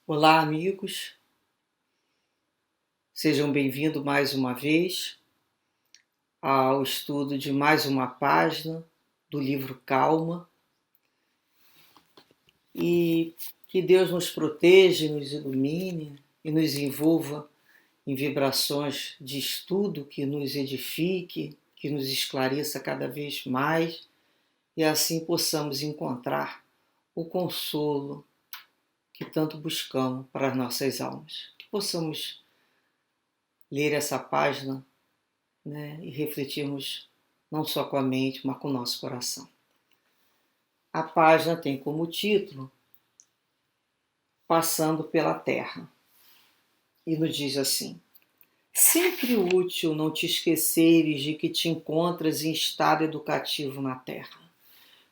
Olá, amigos. Sejam bem-vindos mais uma vez ao estudo de mais uma página do livro Calma. E que Deus nos proteja, nos ilumine e nos envolva em vibrações de estudo que nos edifique, que nos esclareça cada vez mais e assim possamos encontrar o consolo que tanto buscamos para as nossas almas. Que possamos ler essa página, né, e refletirmos não só com a mente, mas com o nosso coração. A página tem como título Passando pela Terra e nos diz assim: sempre útil não te esqueceres de que te encontras em estado educativo na Terra,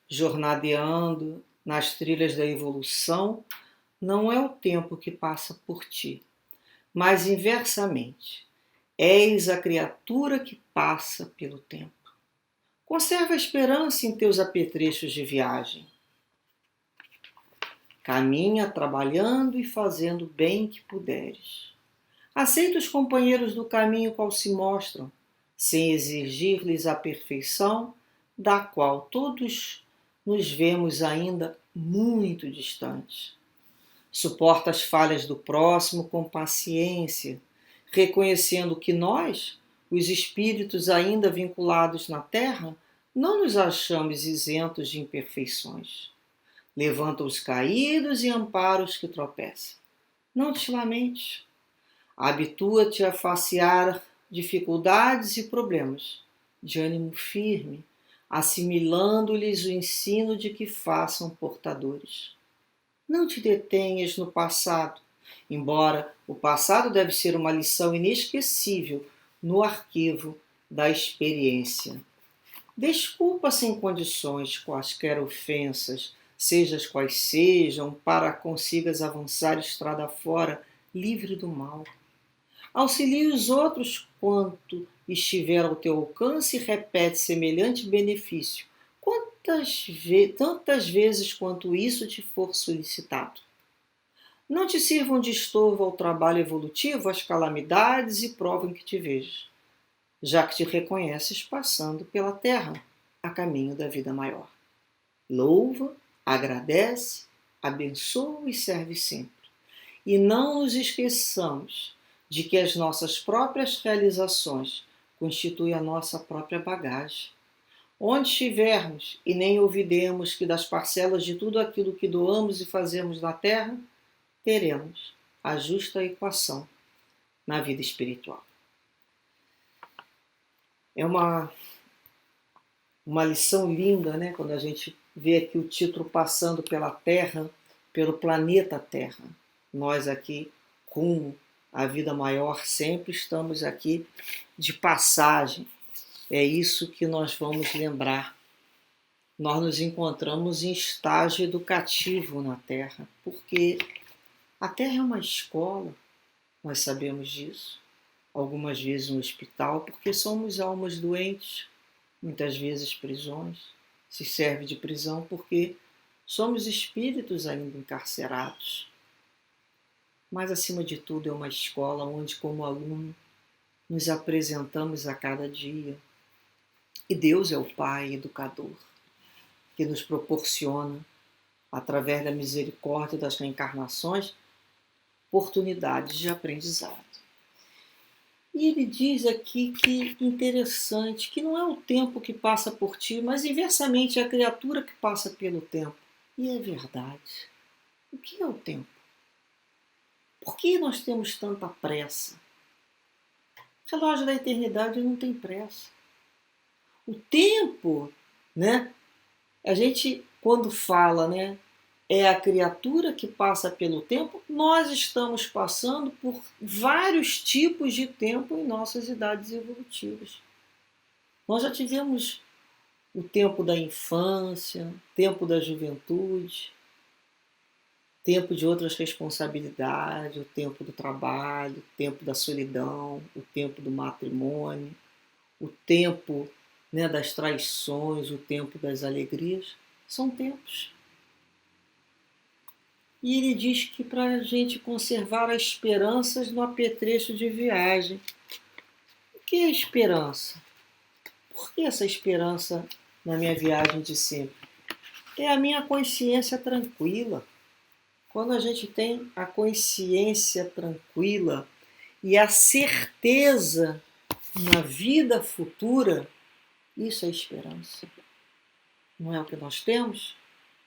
jornadeando nas trilhas da evolução. Não é o tempo que passa por ti, mas inversamente, és a criatura que passa pelo tempo. Conserva a esperança em teus apetrechos de viagem. Caminha trabalhando e fazendo o bem que puderes. Aceita os companheiros do caminho qual se mostram, sem exigir-lhes a perfeição, da qual todos nos vemos ainda muito distantes. Suporta as falhas do próximo com paciência, reconhecendo que nós, os espíritos ainda vinculados na Terra, não nos achamos isentos de imperfeições. Levanta os caídos e ampara os que tropeçam. Não te lamentes. Habitua-te a facear dificuldades e problemas, de ânimo firme, assimilando-lhes o ensino de que façam portadores. Não te detenhas no passado, embora o passado deve ser uma lição inesquecível no arquivo da experiência. Desculpa sem condições quaisquer ofensas, sejas quais sejam, para consigas avançar estrada fora, livre do mal. Auxilie os outros quanto estiver ao teu alcance e repete semelhante benefício, tantas vezes quanto isso te for solicitado. Não te sirvam de estorvo ao trabalho evolutivo as calamidades e provem que te vejas, já que te reconheces passando pela terra, a caminho da vida maior. Louva, agradece, abençoa e serve sempre. E não nos esqueçamos de que as nossas próprias realizações constituem a nossa própria bagagem. Onde estivermos e nem ouvidemos que das parcelas de tudo aquilo que doamos e fazemos na terra, teremos a justa equação na vida espiritual. É uma lição linda, né? Quando a gente vê aqui o título Passando pela Terra, pelo planeta Terra. Nós aqui, rumo à vida maior, sempre estamos aqui de passagem. É isso que nós vamos lembrar. Nós nos encontramos em estágio educativo na Terra, porque a Terra é uma escola, nós sabemos disso. Algumas vezes no hospital, porque somos almas doentes, muitas vezes prisões. Se serve de prisão porque somos espíritos ainda encarcerados. Mas, acima de tudo, é uma escola onde, como aluno, nos apresentamos a cada dia. E Deus é o Pai educador, que nos proporciona, através da misericórdia das reencarnações, oportunidades de aprendizado. E ele diz aqui que interessante, que não é o tempo que passa por ti, mas inversamente é a criatura que passa pelo tempo. E é verdade. O que é o tempo? Por que nós temos tanta pressa? O relógio da eternidade não tem pressa. O tempo, né? A gente, quando fala, né? É a criatura que passa pelo tempo, nós estamos passando por vários tipos de tempo em nossas idades evolutivas. Nós já tivemos o tempo da infância, tempo da juventude, tempo de outras responsabilidades, o tempo do trabalho, o tempo da solidão, o tempo do matrimônio, o tempo, né, das traições, o tempo das alegrias. São tempos. E ele diz que para a gente conservar as esperanças no apetrecho de viagem. O que é esperança? Por que essa esperança na minha viagem de sempre? É a minha consciência tranquila. Quando a gente tem a consciência tranquila e a certeza na vida futura, isso é esperança. Não é o que nós temos?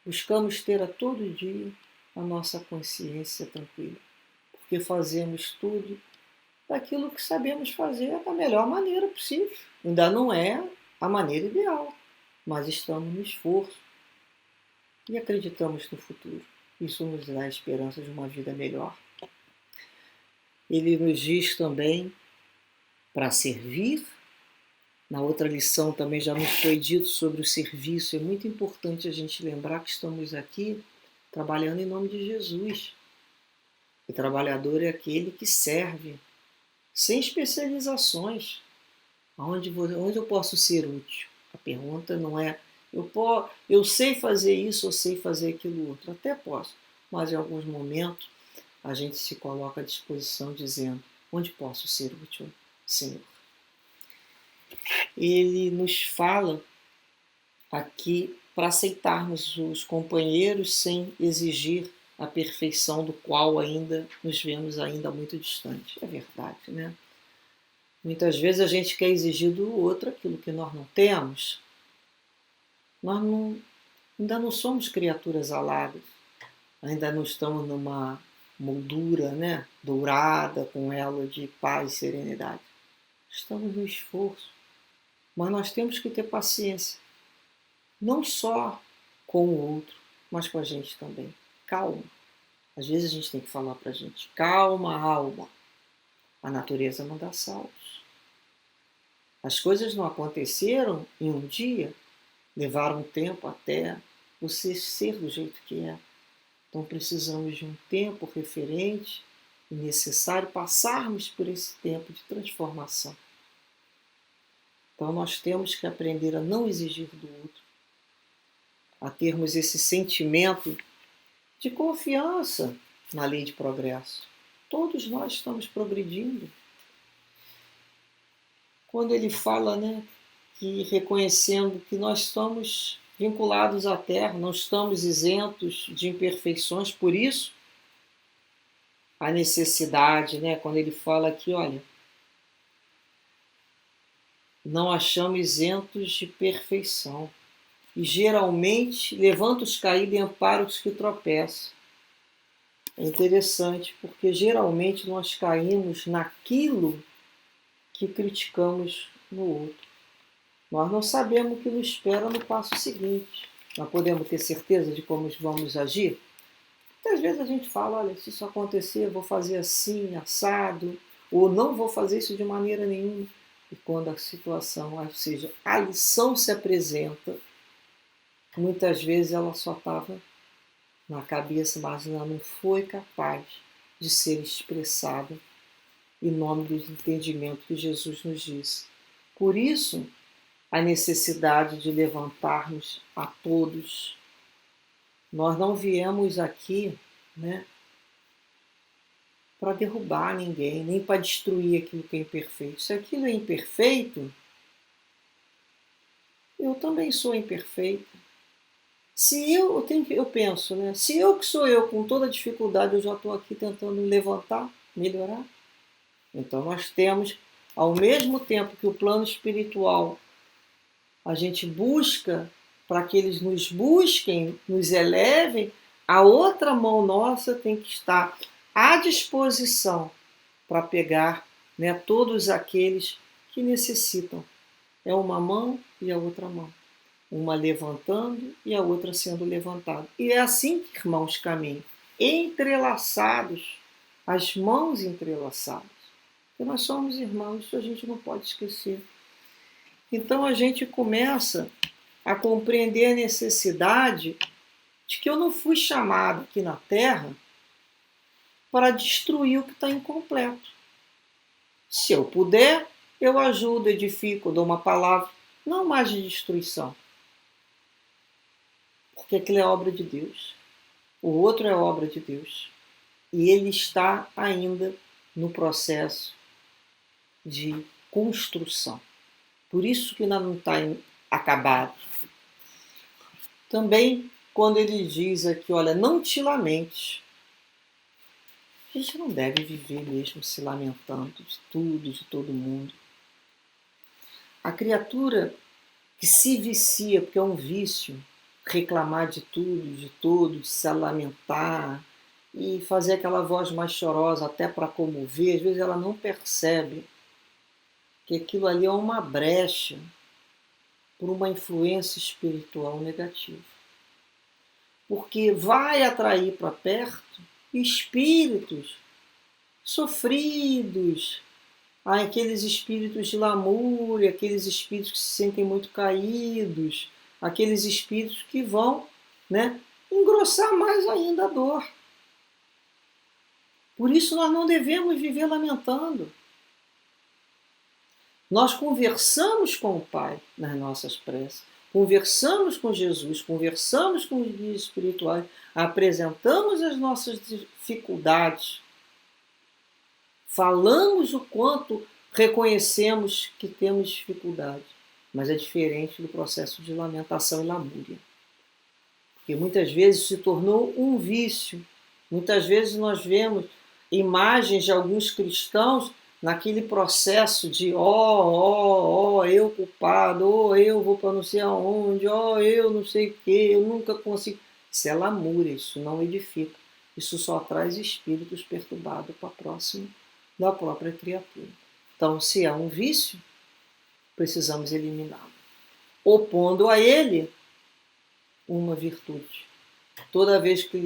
Buscamos ter a todo dia a nossa consciência tranquila, porque fazemos tudo daquilo que sabemos fazer da melhor maneira possível. Ainda não é a maneira ideal, mas estamos no esforço e acreditamos no futuro. Isso nos dá a esperança de uma vida melhor. Ele nos diz também para servir. Na outra lição também já nos foi dito sobre o serviço. É muito importante a gente lembrar que estamos aqui trabalhando em nome de Jesus. O trabalhador é aquele que serve, sem especializações. Onde eu posso ser útil? A pergunta não é eu sei fazer isso ou sei fazer aquilo outro. Até posso, mas em alguns momentos a gente se coloca à disposição dizendo: onde posso ser útil, Senhor? Ele nos fala aqui para aceitarmos os companheiros sem exigir a perfeição do qual ainda nos vemos ainda muito distante. É verdade, né? Muitas vezes a gente quer exigir do outro aquilo que nós não temos. Nós ainda não somos criaturas aladas, ainda não estamos numa moldura, né, dourada, com elo de paz e serenidade. Estamos no esforço, mas nós temos que ter paciência, não só com o outro, mas com a gente também. Calma. Às vezes a gente tem que falar para a gente: calma, alma. A natureza não dá saltos. As coisas não aconteceram em um dia, levaram um tempo até você ser do jeito que é. Então precisamos de um tempo referente e necessário passarmos por esse tempo de transformação. Então nós temos que aprender a não exigir do outro, a termos esse sentimento de confiança na lei de progresso. Todos nós estamos progredindo. Quando ele fala, né, que reconhecendo que nós estamos vinculados à Terra, não estamos isentos de imperfeições, por isso a necessidade, né, quando ele fala aqui, olha, não achamos isentos de perfeição. E geralmente levanta os caídos e ampara os que tropeçam. É interessante, porque geralmente nós caímos naquilo que criticamos no outro. Nós não sabemos o que nos espera no passo seguinte. Nós podemos ter certeza de como vamos agir? Muitas vezes a gente fala: olha, se isso acontecer, eu vou fazer assim, assado, ou não vou fazer isso de maneira nenhuma. E quando a situação, ou seja, a lição se apresenta, muitas vezes ela só estava na cabeça, mas ela não foi capaz de ser expressada em nome do entendimento que Jesus nos disse. Por isso, a necessidade de levantarmos a todos. Nós não viemos aqui, né, para derrubar ninguém, nem para destruir aquilo que é imperfeito. Se aquilo é imperfeito, eu também sou imperfeita. Se eu penso, né, se eu que sou eu, com toda dificuldade, eu já estou aqui tentando levantar, melhorar. Então nós temos, ao mesmo tempo que o plano espiritual a gente busca para que eles nos busquem, nos elevem, a outra mão nossa tem que estar à disposição para pegar, né, todos aqueles que necessitam. É uma mão e a outra mão. Uma levantando e a outra sendo levantada. E é assim que irmãos caminham, entrelaçados, as mãos entrelaçadas. Porque nós somos irmãos, isso a gente não pode esquecer. Então a gente começa a compreender a necessidade de que eu não fui chamado aqui na Terra para destruir o que está incompleto. Se eu puder, eu ajudo, edifico, dou uma palavra, não mais de destruição. Porque aquilo é obra de Deus. o outro é obra de Deus. E ele está ainda no processo de construção. Por isso que ainda não está acabado. Também, quando ele diz aqui, olha, não te lamentes. A gente não deve viver mesmo se lamentando de tudo, de todo mundo. A criatura que se vicia, porque é um vício, reclamar de tudo, de todo, de se lamentar e fazer aquela voz mais chorosa até para comover, às vezes ela não percebe que aquilo ali é uma brecha por uma influência espiritual negativa. Porque vai atrair para perto espíritos sofridos, aqueles espíritos de lamúria, aqueles espíritos que se sentem muito caídos, aqueles espíritos que vão, né, engrossar mais ainda a dor. Por isso nós não devemos viver lamentando. Nós conversamos com o Pai nas nossas preces, conversamos com Jesus, conversamos com os guias espirituais, apresentamos as nossas dificuldades, falamos o quanto reconhecemos que temos dificuldade, mas é diferente do processo de lamentação e lamúria. Porque muitas vezes se tornou um vício. Muitas vezes nós vemos imagens de alguns cristãos naquele processo de eu culpado, eu vou para não sei aonde, eu não sei o que, eu nunca consigo. Isso é lamúria, isso não edifica. Isso só traz espíritos perturbados para próximo da própria criatura. Então, se é um vício, precisamos eliminá-lo, opondo a ele uma virtude. Toda vez que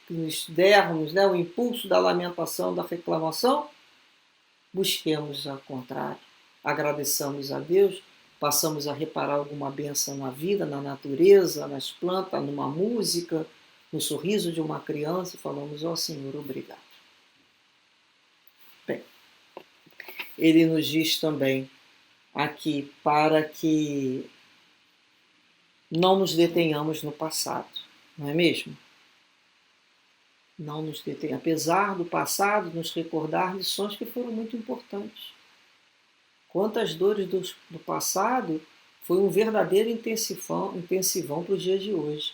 nos dermos, né, o impulso da lamentação, da reclamação, busquemos ao contrário, agradeçamos a Deus, passamos a reparar alguma bênção na vida, na natureza, nas plantas, numa música, no sorriso de uma criança e falamos, Senhor, obrigado. Bem, ele nos diz também aqui para que não nos detenhamos no passado, não é mesmo? Não nos detenha. Apesar do passado, nos recordar lições que foram muito importantes. Quantas dores do passado foi um verdadeiro intensivão para o dia de hoje.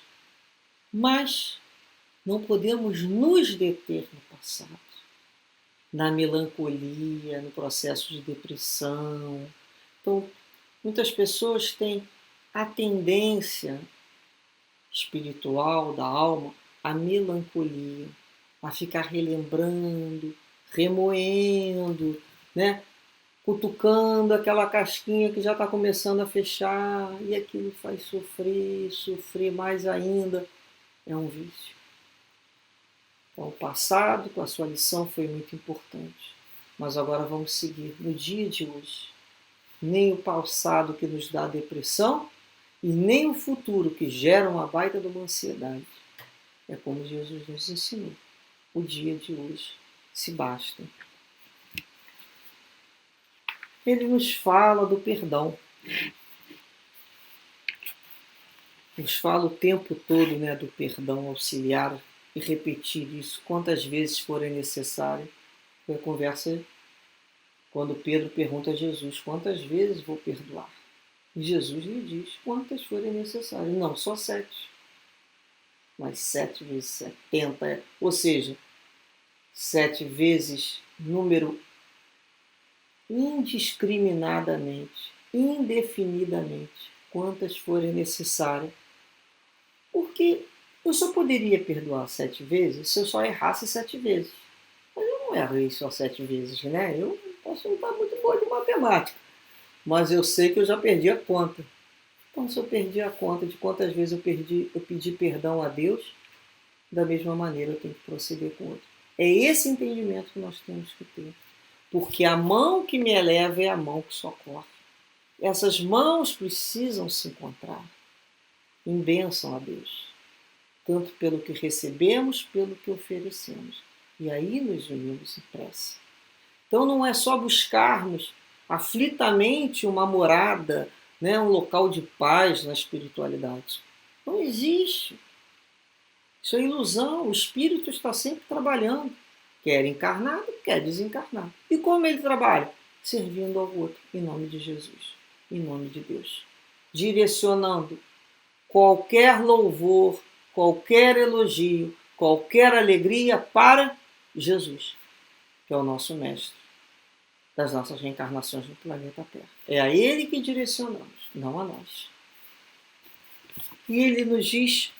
Mas não podemos nos deter no passado, na melancolia, no processo de depressão. Então, muitas pessoas têm a tendência espiritual da alma a melancolia, a ficar relembrando, remoendo, né? Cutucando aquela casquinha que já está começando a fechar, e aquilo faz sofrer mais ainda. É um vício. Então, o passado, com a sua lição, foi muito importante. Mas agora vamos seguir no dia de hoje. Nem o passado que nos dá depressão, e nem o futuro que gera uma baita de uma ansiedade. É como Jesus nos ensinou. O dia de hoje se basta. Ele nos fala do perdão. Nos fala o tempo todo, né, do perdão, auxiliar e repetir isso quantas vezes forem necessário. Foi a conversa quando Pedro pergunta a Jesus, quantas vezes vou perdoar? E Jesus lhe diz, quantas forem necessárias. Não, só 7. Mas 7 vezes 70, ou seja, 7 vezes número indiscriminadamente, indefinidamente, quantas forem necessárias. Porque eu só poderia perdoar 7 vezes se eu só errasse 7 vezes. Mas eu não errei só 7 vezes, né? Eu posso não estar muito boa de matemática, mas eu sei que eu já perdi a conta. Então, se eu perdi a conta de quantas vezes eu pedi perdão a Deus, da mesma maneira eu tenho que proceder com o outro. É esse entendimento que nós temos que ter. Porque a mão que me eleva é a mão que socorre. Essas mãos precisam se encontrar em bênção a Deus. Tanto pelo que recebemos, pelo que oferecemos. E aí nos unimos em prece. Então não é só buscarmos aflitamente uma morada, né, um local de paz na espiritualidade. Não existe. Isso é ilusão, o espírito está sempre trabalhando, quer encarnado, quer desencarnado. E como ele trabalha? Servindo ao outro, em nome de Jesus, em nome de Deus. Direcionando qualquer louvor, qualquer elogio, qualquer alegria para Jesus, que é o nosso mestre das nossas reencarnações no planeta Terra. É a ele que direcionamos, não a nós. E ele nos diz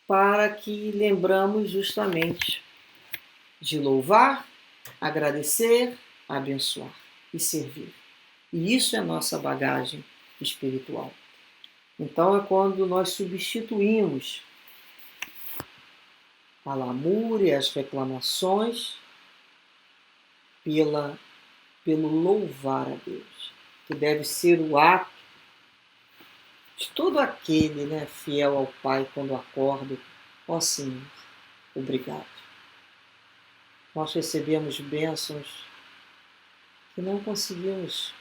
para que lembramos justamente de louvar, agradecer, abençoar e servir. E isso é nossa bagagem espiritual. Então é quando nós substituímos a lamúria, as reclamações pelo louvar a Deus, que deve ser o ato de todo aquele, fiel ao Pai quando acorda. Ó Senhor, obrigado. Nós recebemos bênçãos que não conseguimos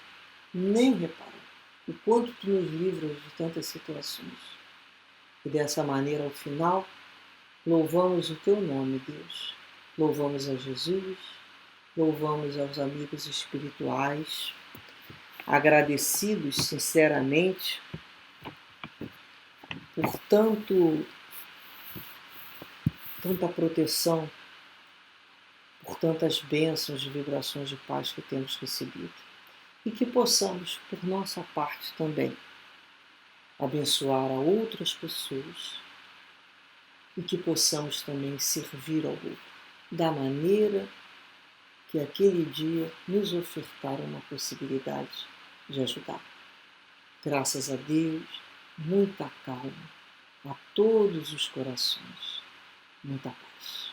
nem reparar. O quanto tu nos livras de tantas situações. E dessa maneira, ao final, louvamos o teu nome, Deus. Louvamos a Jesus, louvamos aos amigos espirituais, agradecidos sinceramente por tanta proteção, por tantas bênçãos e vibrações de paz que temos recebido. E que possamos, por nossa parte também, abençoar a outras pessoas e que possamos também servir ao outro da maneira que aquele dia nos ofertar uma possibilidade de ajudar. Graças a Deus, muita calma a todos os corações, muita paz.